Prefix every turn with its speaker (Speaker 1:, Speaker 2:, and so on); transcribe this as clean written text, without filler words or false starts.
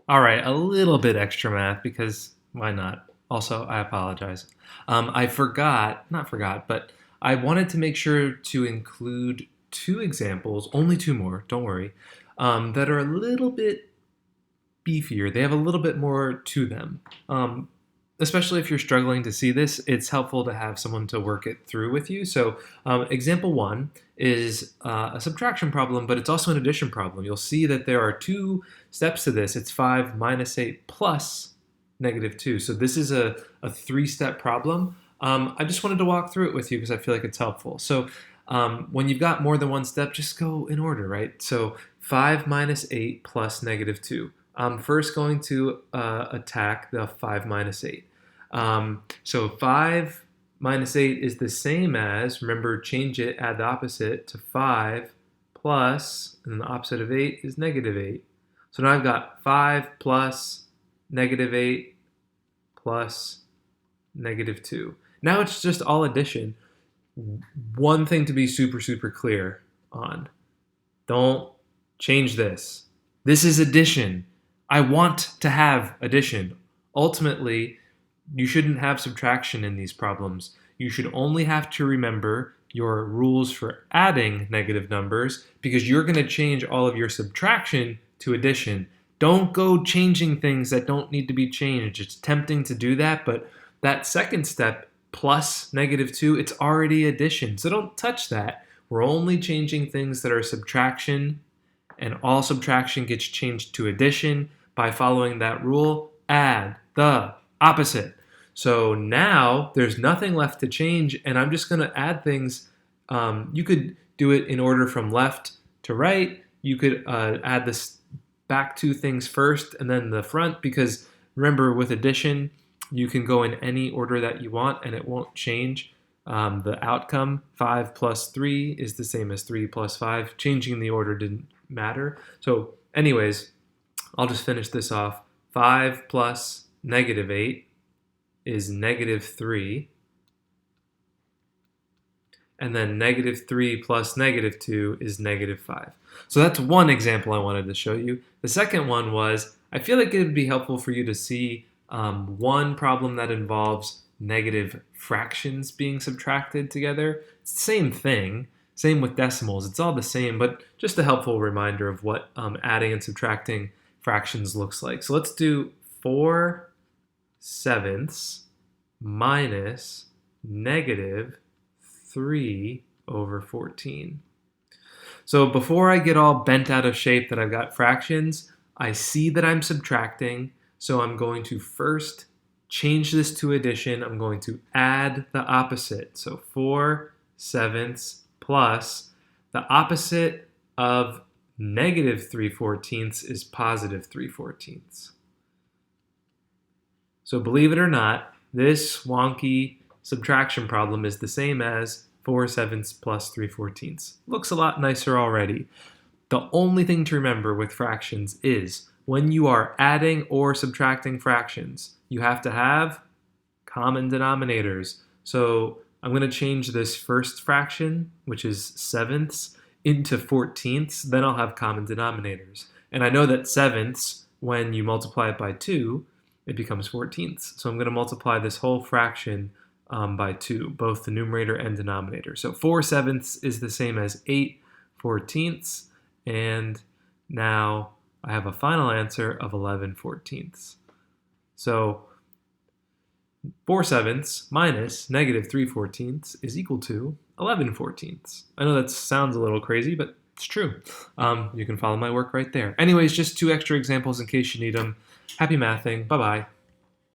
Speaker 1: All right, a little bit extra math because why not? Also, I apologize. I not forgot, but I wanted to make sure to include two examples, only two more, don't worry, that are a little bit beefier. They have a little bit more to them. Especially if you're struggling to see this, it's helpful to have someone to work it through with you. So, example one is a subtraction problem, but it's also an addition problem. You'll see that there are two steps to this. It's 5 minus 8 plus -2. So this is a three-step problem. I just wanted to walk through it with you because I feel like it's helpful. So when you've got more than one step, just go in order, right? So 5 minus 8 plus -2. I'm first going to attack the 5 minus 8. So 5 minus 8 is the same as, remember, change it, add the opposite to 5 plus, and the opposite of 8 is -8. So now I've got 5 plus -8 plus -2. Now it's just all addition. One thing to be super clear on. Don't change this. This is addition. I want to have addition. Ultimately, you shouldn't have subtraction in these problems. You should only have to remember your rules for adding negative numbers because you're going to change all of your subtraction to addition. Don't go changing things that don't need to be changed. It's tempting to do that, but that second step, plus -2, it's already addition. So don't touch that. We're only changing things that are subtraction, and all subtraction gets changed to addition by following that rule, add the opposite. So now there's nothing left to change, and I'm just going to add things. You could do it in order from left to right. You could add this back two things first and then the front, because remember, with addition, you can go in any order that you want, and it won't change the outcome. 5 plus 3 is the same as 3 plus 5. Changing the order didn't matter. So anyways, I'll just finish this off. 5 plus -8 is -3. And then -3 plus -2 is -5. So that's one example I wanted to show you. The second one was, I feel like it would be helpful for you to see one problem that involves negative fractions being subtracted together. It's the same thing, same with decimals. It's all the same, but just a helpful reminder of what adding and subtracting fractions looks like. So let's do 4/7 minus -3/14. So before I get all bent out of shape that I've got fractions, I see that I'm subtracting, so I'm going to first change this to addition. I'm going to add the opposite. So 4/7 plus the opposite of -3/14 is +3/14. So believe it or not, this wonky subtraction problem is the same as 4/7 plus 3/14. Looks a lot nicer already. The only thing to remember with fractions is when you are adding or subtracting fractions, you have to have common denominators. So I'm going to change this first fraction, which is sevenths, into 14ths, then I'll have common denominators. And I know that sevenths, when you multiply it by 2, it becomes 14ths. So I'm going to multiply this whole fraction by 2, both the numerator and denominator. So 4/7 is the same as 8/14, and now I have a final answer of 11/14. So 4/7 minus -3/14 is equal to 11/14. I know that sounds a little crazy, but it's true. You can follow my work right there. Anyways, just two extra examples in case you need them. Happy mathing. Bye-bye.